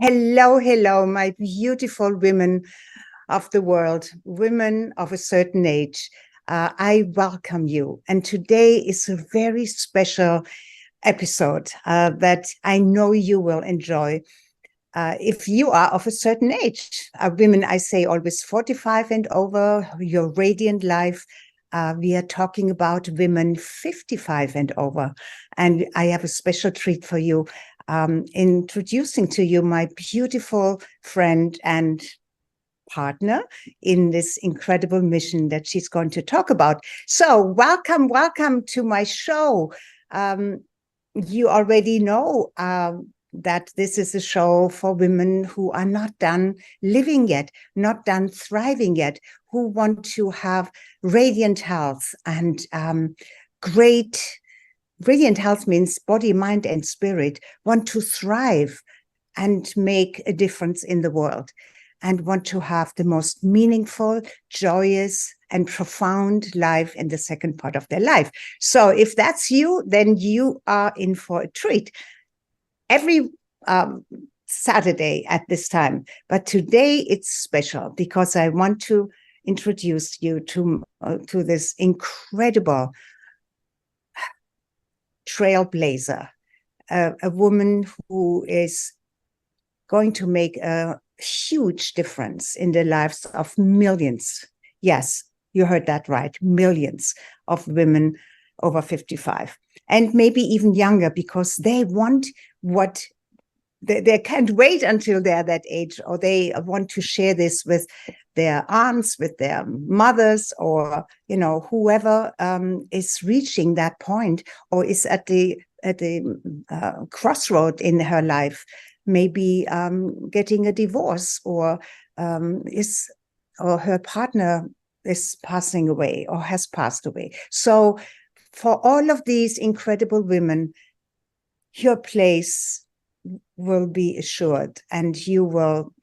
Hello, hello, my beautiful women of the world, women of a certain age. I welcome you. And today is a very special episode that I know you will enjoy. If you are of a certain age, women, I say always 45 and over, your radiant life. We are talking about women 55 and over. And I have a special treat for you, introducing to you my beautiful friend and partner in this incredible mission that she's going to talk about. So welcome to my show. You already know that this is a show for women who are not done living yet, not done thriving yet, who want to have radiant health and radiant health means body, mind, and spirit, want to thrive and make a difference in the world, and want to have the most meaningful, joyous, and profound life in the second part of their life. So if that's you, then you are in for a treat. Every Saturday at this time. But today it's special because I want to introduce you to this incredible trailblazer, a woman who is going to make a huge difference in the lives of millions. Yes, you heard that right. Millions of women over 55 and maybe even younger, because they want what they can't wait until they're that age, or they want to share this with their aunts, with their mothers, or whoever is reaching that point or is at the crossroad in her life, maybe getting a divorce, or her partner is passing away or has passed away. So for all of these incredible women, your place will be assured and you will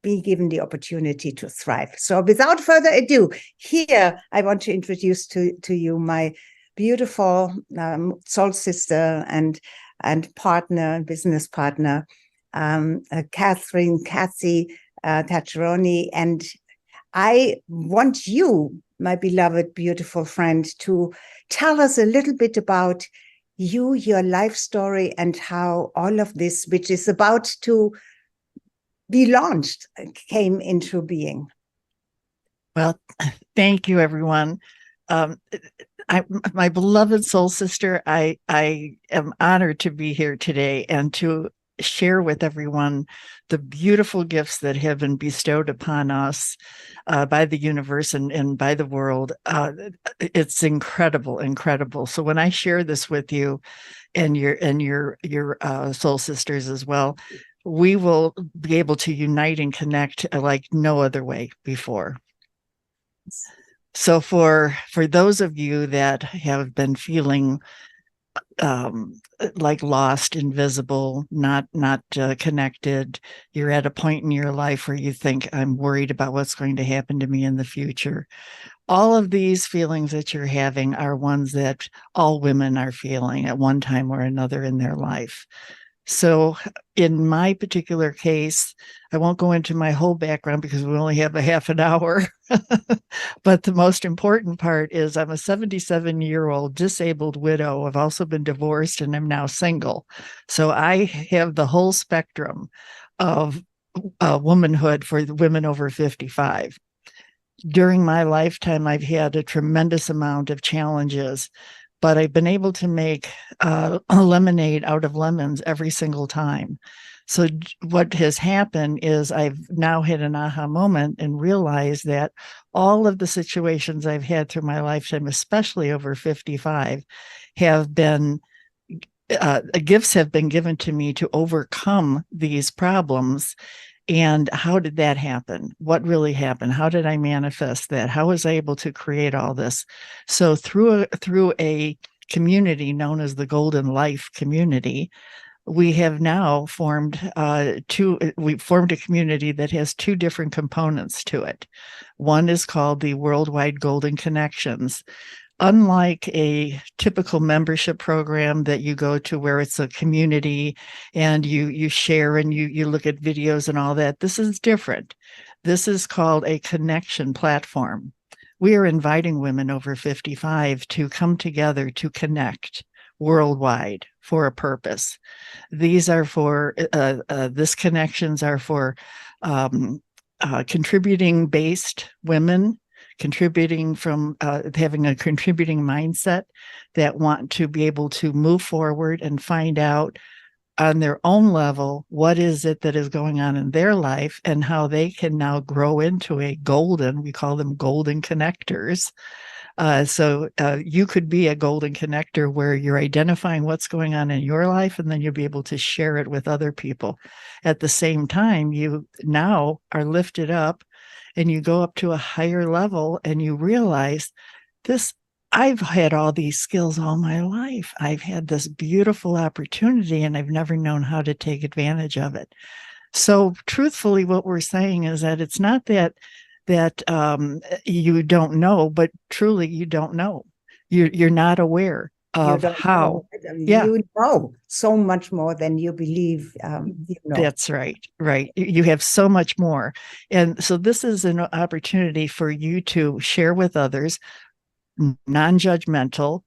be given the opportunity to thrive. So without further ado, here I want to introduce to you my beautiful soul sister and partner, business partner, Cathy Tarochione. And I want you, my beloved, beautiful friend, to tell us a little bit about you, your life story, and how all of this, which is about to be launched, came into being. Well, thank you, everyone. My beloved soul sister, I am honored to be here today and to share with everyone the beautiful gifts that have been bestowed upon us by the universe and by the world. It's incredible. So when I share this with you and your soul sisters as well, we will be able to unite and connect like no other way before. So for those of you that have been feeling like lost, invisible, not connected, you're at a point in your life where you think, I'm worried about what's going to happen to me in the future. All of these feelings that you're having are ones that all women are feeling at one time or another in their life. So in my particular case, I won't go into my whole background because we only have a half an hour. But the most important part is I'm a 77-year-old disabled widow. I've also been divorced and I'm now single. So I have the whole spectrum of womanhood for the women over 55. During my lifetime, I've had a tremendous amount of challenges, but I've been able to make a lemonade out of lemons every single time. So what has happened is I've now had an aha moment and realized that all of the situations I've had through my lifetime, especially over 55, have been gifts have been given to me to overcome these problems. And how did that happen? What really happened? How did I manifest that? How was I able to create all this? So through a community known as the Golden Life Community, we have now formed a community that has two different components to it. One is called the Worldwide Golden Connections. unlike a typical membership program that you go to where it's a community and you share and you look at videos and all that, this is different. This is called a connection platform. We are inviting women over 55 to come together to connect worldwide for a purpose. These are for, this connections are for contributing based women, contributing from having a contributing mindset that want to be able to move forward and find out on their own level what is it that is going on in their life and how they can now grow into a golden, we call them golden connectors. So you could be a golden connector where you're identifying what's going on in your life, and then you'll be able to share it with other people. At the same time, you now are lifted up and you go up to a higher level and you realize this, I've had all these skills all my life. I've had this beautiful opportunity and I've never known how to take advantage of it. So truthfully, what we're saying is that it's not that you don't know, but truly you don't know. You're not aware of how. Yeah. You know so much more than you believe. That's right. Right. You have so much more. And so this is an opportunity for you to share with others, non-judgmental,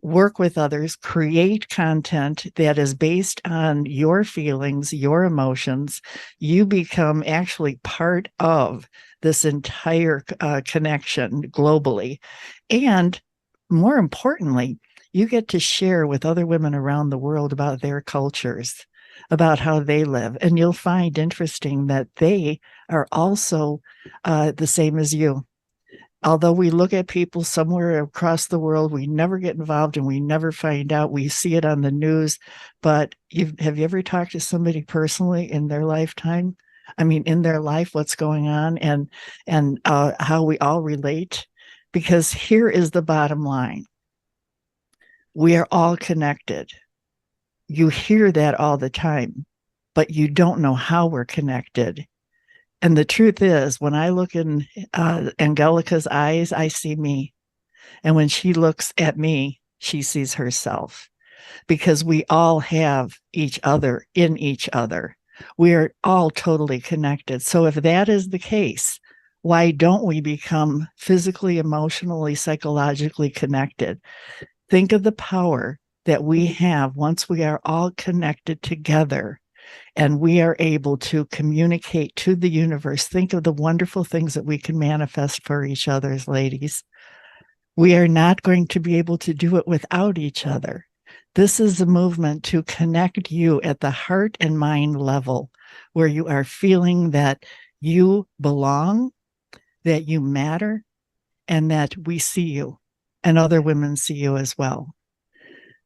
work with others, create content that is based on your feelings, your emotions. You become actually part of this entire connection globally. And more importantly, you get to share with other women around the world about their cultures, about how they live. And you'll find interesting that they are also the same as you. Although we look at people somewhere across the world, we never get involved and we never find out. We see it on the news, but have you ever talked to somebody personally in their lifetime? I mean, in their life, what's going on and how we all relate? Because here is the bottom line. We are all connected. You hear that all the time, but you don't know how we're connected. And the truth is, when I look in Angelika's eyes, I see me. And when she looks at me, she sees herself. Because we all have each other in each other. We are all totally connected. So if that is the case, why don't we become physically, emotionally, psychologically connected? Think of the power that we have once we are all connected together. And we are able to communicate to the universe. Think of the wonderful things that we can manifest for each other's ladies. We are not going to be able to do it without each other. This is a movement to connect you at the heart and mind level, where you are feeling that you belong, that you matter, and that we see you, and other women see you as well.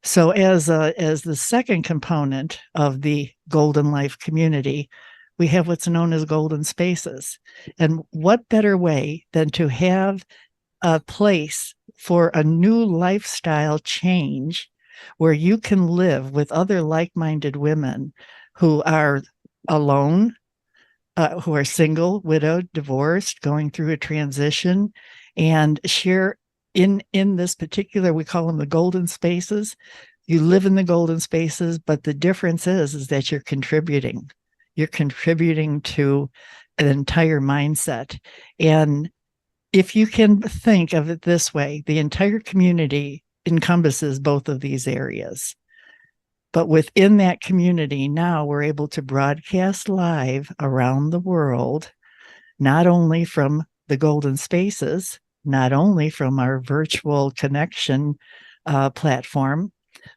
So as the second component of the Golden Life community, we have what's known as golden spaces. And what better way than to have a place for a new lifestyle change where you can live with other like-minded women who are alone, who are single, widowed, divorced, going through a transition, and share in this particular, we call them the golden spaces. You live in the golden spaces, but the difference is that you're contributing. You're contributing to an entire mindset. And if you can think of it this way, the entire community encompasses both of these areas. But within that community, now we're able to broadcast live around the world, not only from the golden spaces, not only from our virtual connection platform,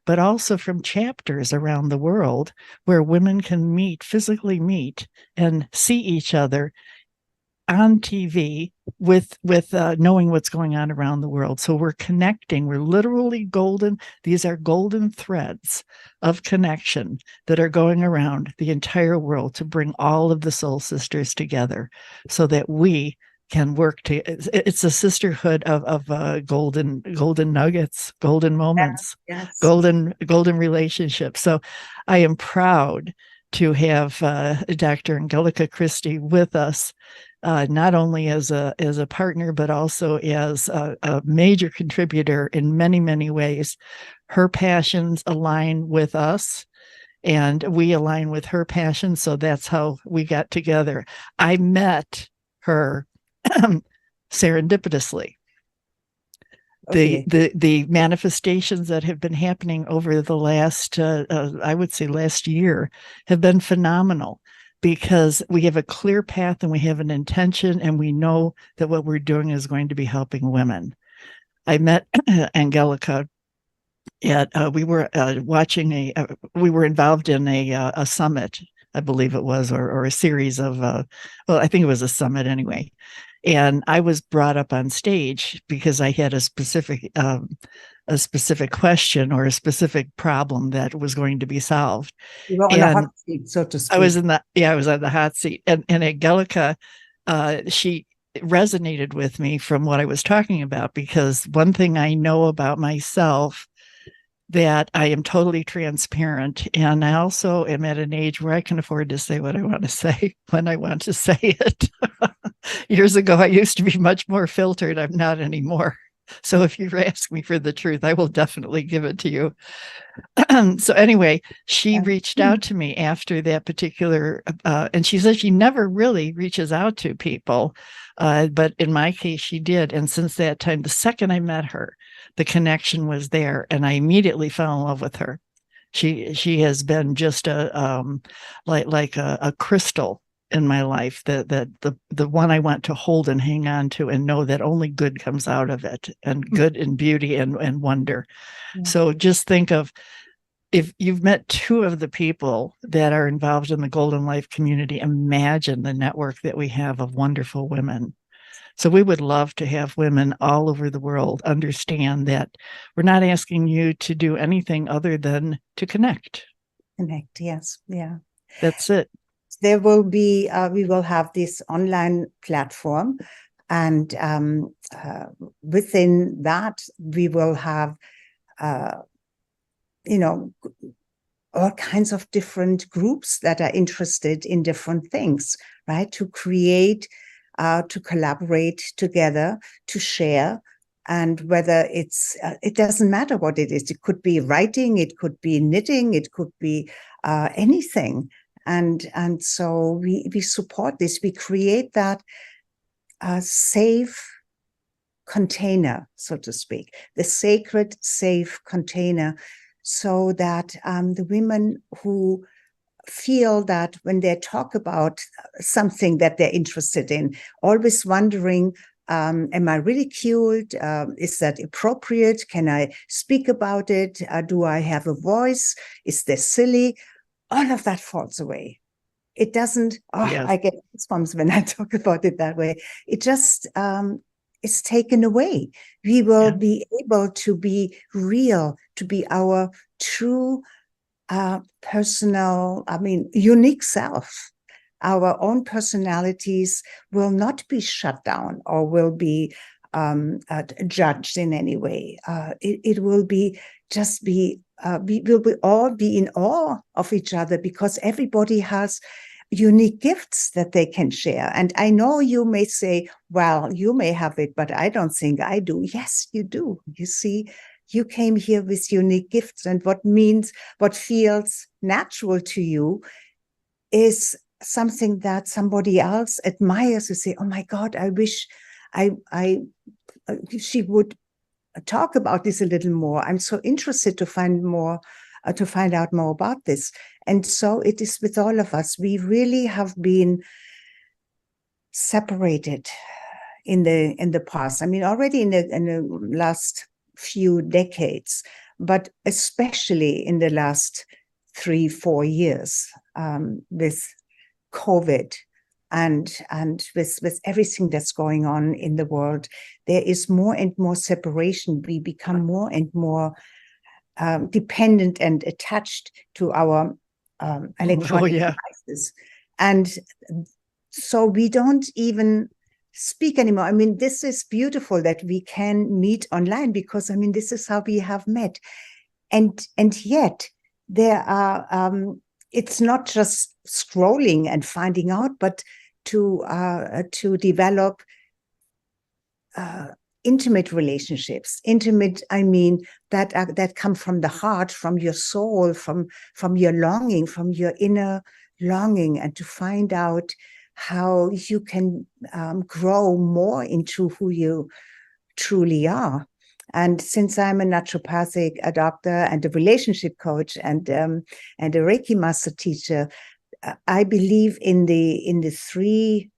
but also from chapters around the world where women can physically meet and see each other on TV with knowing what's going on around the world. So we're connecting. We're literally golden. These are golden threads of connection that are going around the entire world to bring all of the soul sisters together so that we can work to. It's a sisterhood of golden nuggets, golden moments, yes. golden relationships. So I am proud to have Dr. Angelika Christie with us not only as a partner, but also as a major contributor in many, many ways. Her passions align with us, and we align with her passions. So that's how we got together. I met her serendipitously. Okay. The manifestations that have been happening over the last, I would say last year, have been phenomenal, because we have a clear path and we have an intention, and we know that what we're doing is going to be helping women. I met Angelika at we were watching we were involved in a summit, I believe it was, or a series of well, I think it was a summit anyway. And I was brought up on stage because I had a specific question or a specific problem that was going to be solved. You were on a And hot seat, so to I was speak. I was on the hot seat, and Angelika, she resonated with me from what I was talking about, because one thing I know about myself, that I am totally transparent, and I also am at an age where I can afford to say what I want to say when I want to say it. Years ago, I used to be much more filtered. I'm not anymore. So if you ask me for the truth, I will definitely give it to you. So anyway, she Yeah. reached out to me after that particular, and she said she never really reaches out to people, but in my case, she did. And since that time, the second I met her, the connection was there, and I immediately fell in love with her. She has been just like a crystal in my life, that the one I want to hold and hang on to, and know that only good comes out of it, and good and beauty and wonder. Yeah. So just think of, if you've met two of the people that are involved in the Golden Life community, imagine the network that we have of wonderful women. So we would love to have women all over the world understand that we're not asking you to do anything other than to connect. Connect, yes, yeah. That's it. There will be, we will have this online platform, and within that, we will have, you know, all kinds of different groups that are interested in different things, right? To create, to collaborate together, to share. And whether it's, it doesn't matter what it is. It could be writing, it could be knitting, it could be anything. And so we support this. We create that safe container, so to speak, the sacred, safe container, so that the women who feel that when they talk about something that they're interested in, always wondering, am I ridiculed? Is that appropriate? Can I speak about it? Do I have a voice? Is this silly? All of that falls away. It doesn't, Yes. I get goosebumps when I talk about it that way. It just is taken away. We will be able to be real, to be our true personal, unique self. Our own personalities will not be shut down or will be judged in any way. It will be just be, we will all be in awe of each other, because everybody has unique gifts that they can share. And I know you may say, well, you may have it, but I don't think I do. Yes, you do. You see, you came here with unique gifts, and what feels natural to you is something that somebody else admires. You say, oh my God, I wish she would talk about this a little more. I'm so interested to find out more about this. And so it is with all of us. We really have been separated in the past. I mean, already in the last few decades, but especially in the last 3-4 years, with COVID and with everything that's going on in the world, there is more and more separation. We become more and more dependent and attached to our electronic devices. And so we don't even speak anymore. I mean, this is beautiful that we can meet online, because, I mean, this is how we have met. And yet there are, it's not just scrolling and finding out, but to develop intimate relationships. Intimate, I mean, that come from the heart, from your soul, from your longing, from your inner longing, and to find out how you can grow more into who you truly are. And since I'm a naturopathic, a doctor, and a relationship coach, and a Reiki master teacher, I believe in the three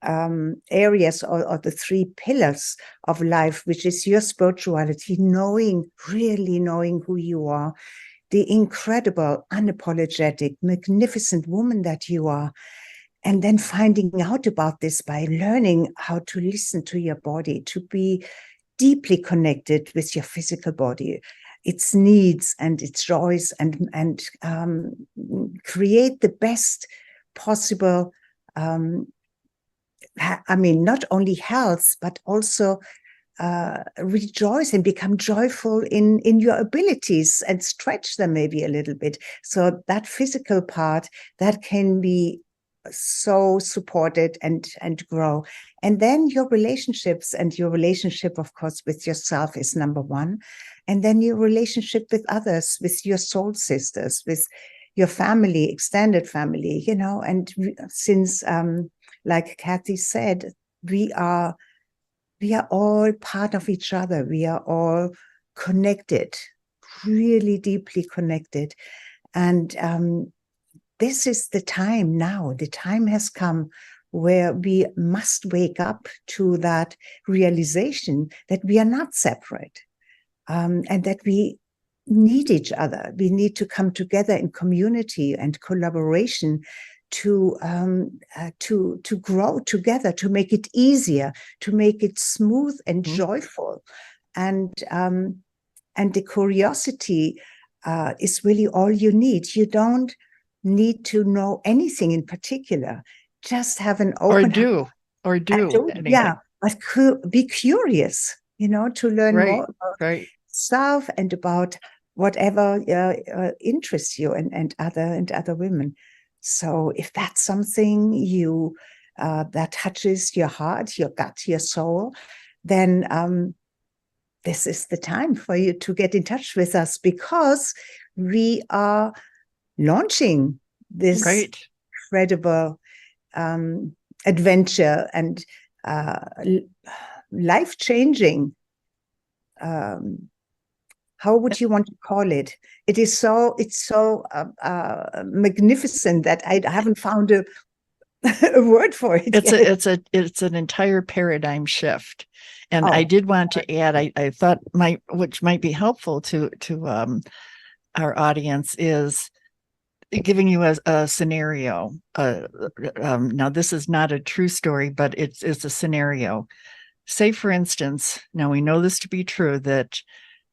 areas or the three pillars of life, which is your spirituality, really knowing who you are, the incredible, unapologetic, magnificent woman that you are, and then finding out about this by learning how to listen to your body, to be deeply connected with your physical body, its needs and its joys, and create the best possible not only health, but also rejoice and become joyful in your abilities and stretch them maybe a little bit. So that physical part, that can be so supported and grow. And then your relationships, and your relationship, of course, with yourself is number one. And then your relationship with others, with your soul sisters, with your family, extended family, and since like Kathy said, we are all part of each other. We are all connected, really deeply connected. And this is the time now. The time has come where we must wake up to that realization that we are not separate, and that we need each other. We need to come together in community and collaboration to grow together, to make it easier, to make it smooth and joyful. And the curiosity is really all you need. You don't need to know anything in particular. Just have an open or do anything. Yeah, but be curious, to learn more about self and about whatever interests you and other women. So if that's something that touches your heart, your gut, your soul, then this is the time for you to get in touch with us, because we are launching this incredible adventure and life-changing. How would you want to call it? It's so magnificent that I haven't found a word for it. It's an entire paradigm shift. And I did want to add, I thought which might be helpful to our audience, is giving you a scenario. Now, this is not a true story, but it's a scenario. Say, for instance, now we know this to be true, that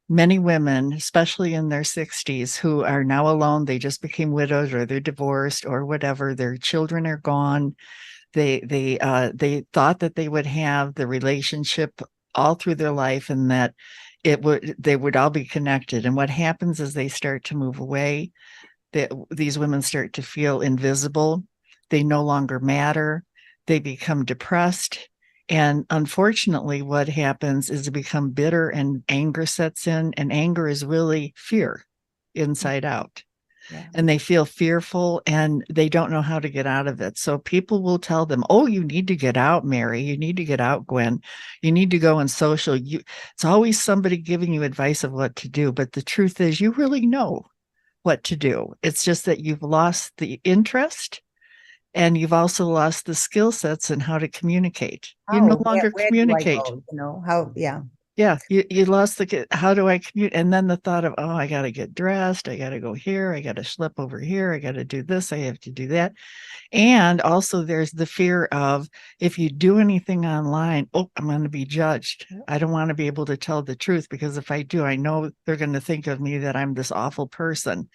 many women, especially in their 60s, who are now alone, they just became widowed, or they're divorced, or whatever, their children are gone. They thought that they would have the relationship all through their life, and that they would all be connected. And what happens is they start to move away. These women start to feel invisible. They no longer matter. They become depressed. And unfortunately, what happens is they become bitter, and anger sets in. And anger is really fear inside out. Yeah. And they feel fearful, and they don't know how to get out of it. So people will tell them, oh, you need to get out, Mary. You need to get out, Gwen. You need to go on social. It's always somebody giving you advice of what to do. But the truth is, you really know what to do. It's just that you've lost the interest, and you've also lost the skill sets and how to communicate. You no longer communicate. Yeah, you lost how do I commute? And then the thought of, oh, I got to get dressed. I got to go here. I got to schlep over here. I got to do this. I have to do that. And also there's the fear of, if you do anything online, oh, I'm going to be judged. I don't want to be able to tell the truth, because if I do, I know they're going to think of me that I'm this awful person.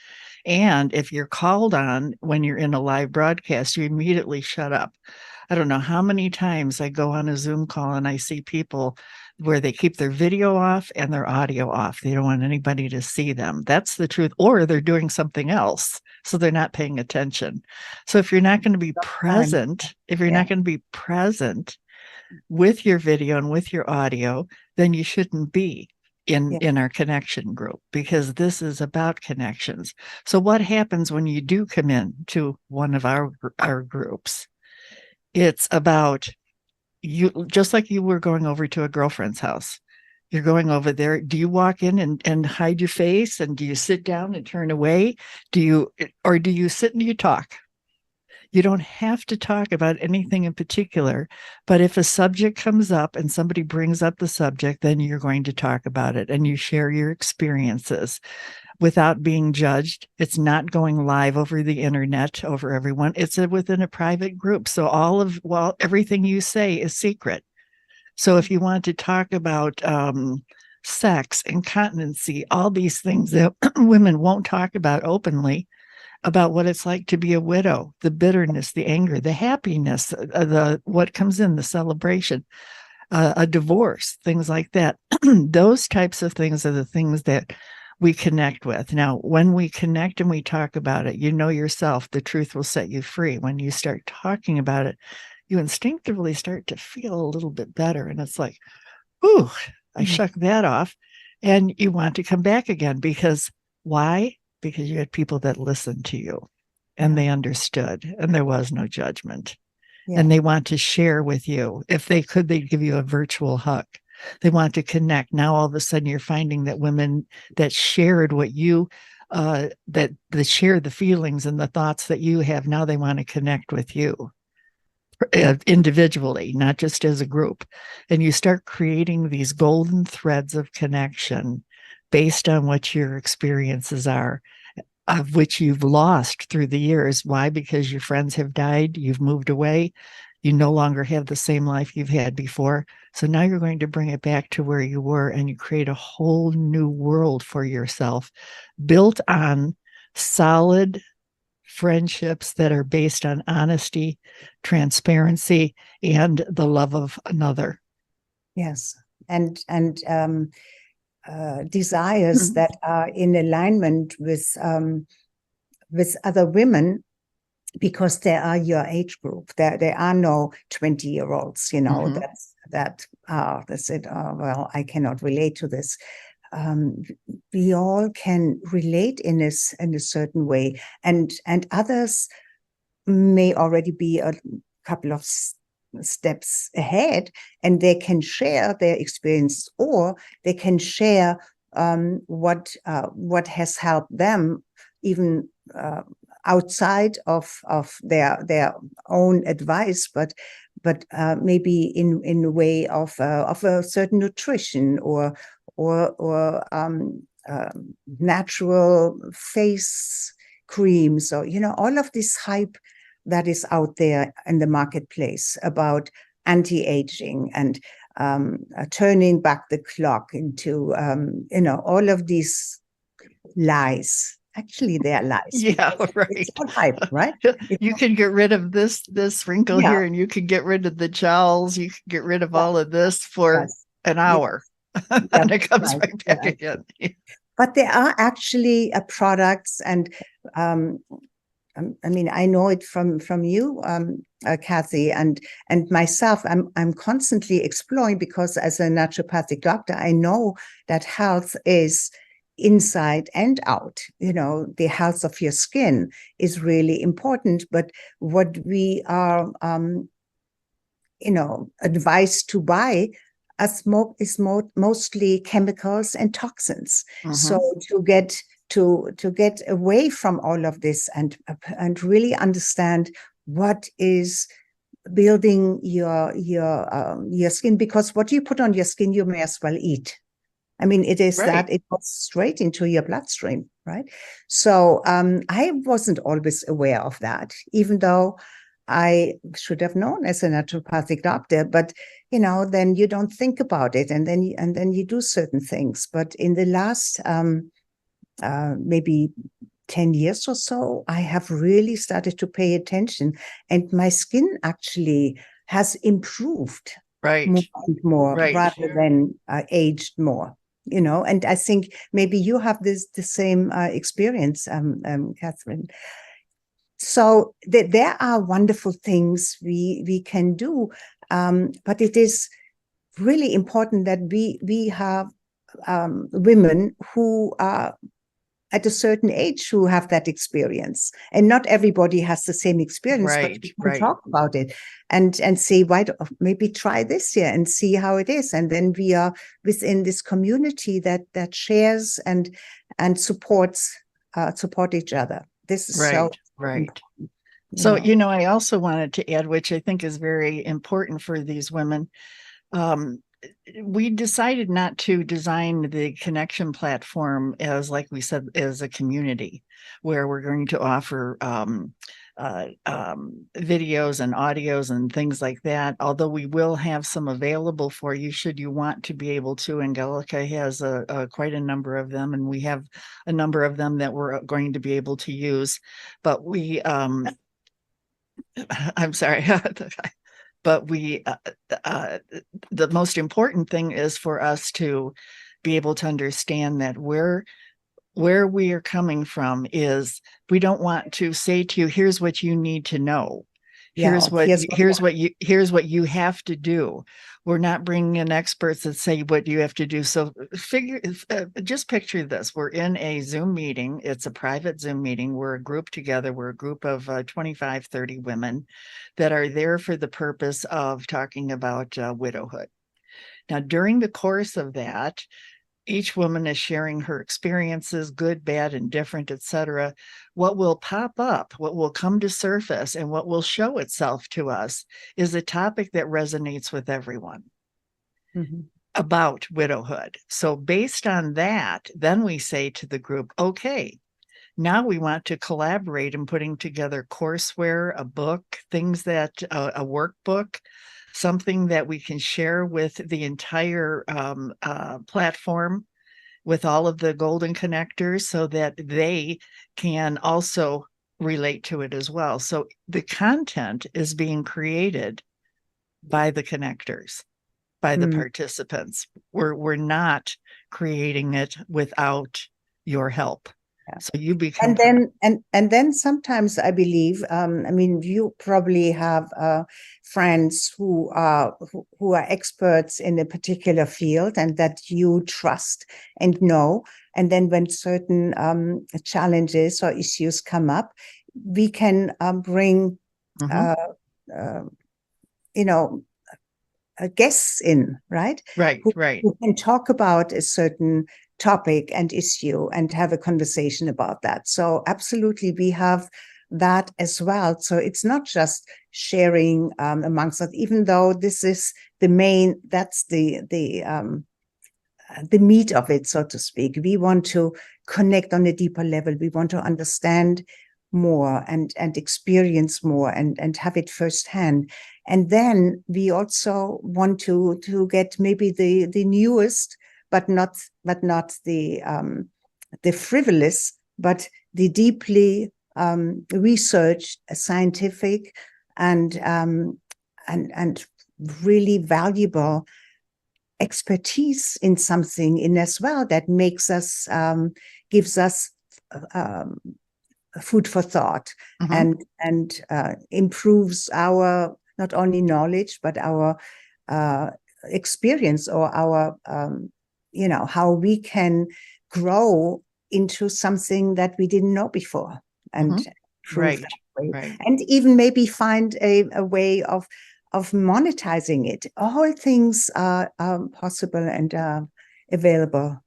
And if you're called on when you're in a live broadcast, you immediately shut up. I don't know how many times I go on a Zoom call and I see people where they keep their video off and their audio off. They don't want anybody to see them. That's the truth. Or they're doing something else, so they're not paying attention. So if you're not going to be present, with your video and with your audio, then you shouldn't be in our connection group, because this is about connections. So what happens when you do come in to one of our groups? It's about you, just like you were going over to a girlfriend's house. You're going over there. Do you walk in and hide your face? And do you sit down and turn away? Do you sit and you talk? You don't have to talk about anything in particular, but if a subject comes up and somebody brings up the subject, then you're going to talk about it and you share your experiences without being judged. It's not going live over the internet over everyone. It's within a private group. So everything you say is secret. So if you want to talk about sex, incontinency, all these things that women won't talk about openly, about what it's like to be a widow, the bitterness, the anger, the happiness, what comes in, the celebration, a divorce, things like that. Those types of things are the things that we connect with. Now, when we connect and we talk about it, you know yourself, the truth will set you free. When you start talking about it, you instinctively start to feel a little bit better. And it's like, ooh, I shook that off. And you want to come back again, because why? Because you had people that listened to you and they understood and there was no judgment. And they want to share with you. If they could, they'd give you a virtual hug. They want to connect. Now, all of a sudden, you're finding that women that shared what you, that share the feelings and the thoughts that you have, now they want to connect with you individually, not just as a group. And you start creating these golden threads of connection based on what your experiences are, of which you've lost through the years. Why? Because your friends have died, you've moved away, you no longer have the same life you've had before. So now you're going to bring it back to where you were, and you create a whole new world for yourself, built on solid friendships that are based on honesty, transparency, and the love of another. Yes. And desires that are in alignment with other women, because they are your age group. There are no 20-year-olds, that's it. Well, I cannot relate to this. We all can relate in a certain way, and others may already be a couple of steps ahead, and they can share their experience, or they can share what has helped them, even outside of their own advice, but maybe in a way of a certain nutrition or natural face creams, or all of this hype that is out there in the marketplace about anti-aging and turning back the clock into all of these lies. Actually, they're lies. Yeah, right. It's all hype, right? You can get rid of this wrinkle here, and you can get rid of the jowls. You can get rid of all of this for an hour, and it comes right back again. But there are actually products, and I mean, I know it from you, Kathy, and myself. I'm constantly exploring, because as a naturopathic doctor, I know that health is inside and out. The health of your skin is really important, but what we are advised to buy is mostly chemicals and toxins. So to get away from all of this and really understand what is building your skin, because what you put on your skin, you may as well eat. I mean, it is that it goes straight into your bloodstream, right? So I wasn't always aware of that, even though I should have known as a naturopathic doctor. But then you don't think about it, and then you do certain things. But in the last maybe 10 years or so, I have really started to pay attention, and my skin actually has improved more and more rather than aged more. And I think maybe you have the same experience, Catherine. So there are wonderful things we can do, but it is really important that we have women who are at a certain age who have that experience, and not everybody has the same experience, but we can talk about it and say, maybe try this here and see how it is. And then we are within this community that shares and support each other. This is so important. So, I also wanted to add, which I think is very important for these women. We decided not to design the connection platform as, like we said, as a community where we're going to offer videos and audios and things like that, although we will have some available for you should you want to be able to. Angelika has quite a number of them, and we have a number of them that we're going to be able to use. But we, I'm sorry, but we, the most important thing is for us to be able to understand that where we are coming from is, we don't want to say to you, here's what you need to know. Here's what you have to do. We're not bringing in experts that say what you have to do. So just picture this. We're in a Zoom meeting. It's a private Zoom meeting. We're a group together. We're a group of 25, 30 women that are there for the purpose of talking about widowhood. Now, during the course of that, each woman is sharing her experiences, good, bad, indifferent, etc. What will pop up, what will come to surface, and what will show itself to us is a topic that resonates with everyone about widowhood. So based on that, then we say to the group, okay, now we want to collaborate in putting together courseware, a book, things that, a workbook, something that we can share with the entire platform, with all of the golden connectors, so that they can also relate to it as well. So the content is being created by the connectors, by the participants. We're not creating it without your help. So you become, and then sometimes I believe, I mean, you probably have friends who are experts in a particular field and that you trust and know. And then when certain challenges or issues come up, we can bring, guests in, right? Who can talk about a certain topic and issue and have a conversation about that. So absolutely, we have that as well. So it's not just sharing amongst us, even though this is the main, that's the meat of it, so to speak. We want to connect on a deeper level. We want to understand more and experience more and have it firsthand. And then we also want to get maybe the newest, but not the frivolous, but the deeply researched, scientific, and really valuable expertise in something in as well that makes us, gives us food for thought, and improves our not only knowledge but our experience, or our how we can grow into something that we didn't know before, and prove that way. And even maybe find a way of monetizing it. All things are possible and available.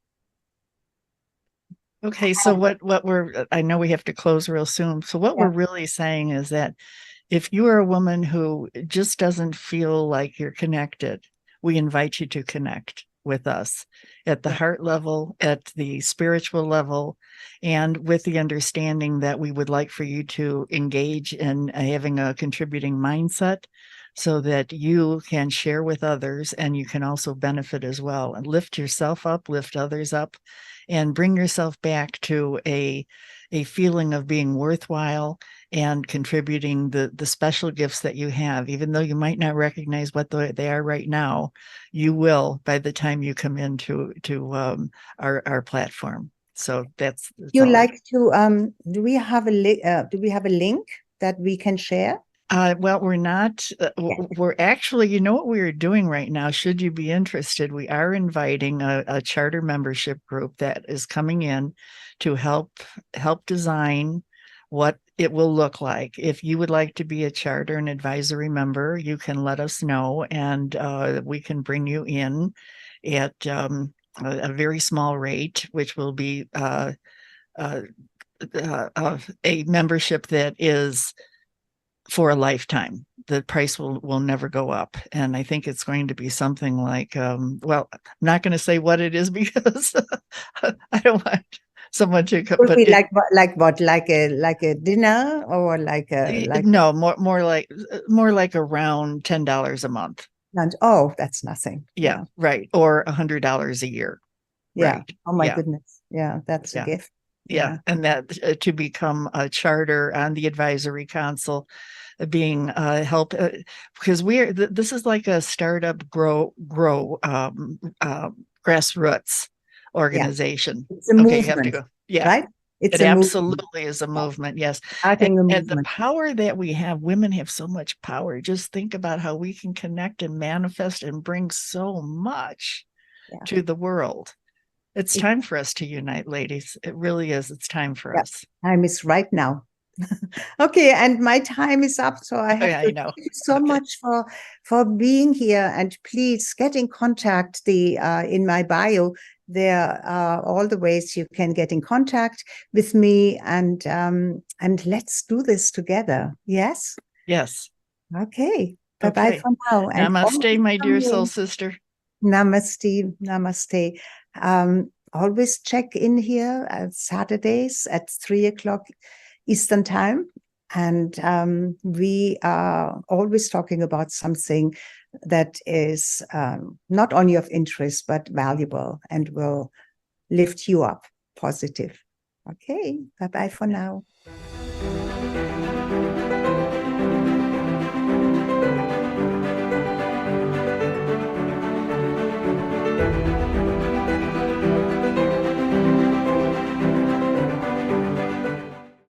Okay, so what we're, I know we have to close real soon. So what we're really saying is that if you are a woman who just doesn't feel like you're connected, we invite you to connect with us at the heart level, at the spiritual level, and with the understanding that we would like for you to engage in having a contributing mindset, so that you can share with others and you can also benefit as well, and lift yourself up, lift others up, and bring yourself back to a a feeling of being worthwhile and contributing the special gifts that you have. Even though you might not recognize what they are right now, you will by the time you come into our platform. So that's You all. like to do we have a link that we can share? Well, we're not, Yes. we're actually, you know what we're doing right now, should you be interested, we are inviting a charter membership group that is coming in to help design what it will look like. If you would like to be a charter and advisory member, you can let us know, and we can bring you in at a very small rate, which will be a membership that is for a lifetime. The price will never go up. And I think it's going to be something like, well, I'm not going to say what it is because I don't want someone to come. Would But be like what? Like a dinner or like no, more like around $10 a month. lunch? Oh, that's nothing. Yeah, right. Or $100 a year. Yeah. Right. Oh my Yeah. goodness. Yeah, that's a Yeah. gift. Yeah. And that to become a charter on the advisory council, being help because this is like a startup grow grassroots Yeah. organization. It's a Okay, you have to movement, go. Yeah, right? It's it a movement. absolutely is a Yeah. movement. Yes. Starting a And the movement. power that we have, women have so much power. Just think about how we can connect and manifest and bring so much Yeah. to the world. It's time for us to unite, ladies. It really is. It's time for us. Time is right now. Okay, and my time is up, so I have Yeah, to I know. thank you so Okay. much for being here. And please get in contact. In my bio there are all the ways you can get in contact with me, and let's do this together. Yes. Yes. Okay. Bye bye Okay. for now. And Namaste, my dear soul always sister. namaste, namaste. Always check in here at Saturdays at 3 o'clock Eastern time. And we are always talking about something that is not only of interest, but valuable and will lift you up positive. Okay. Bye bye for now.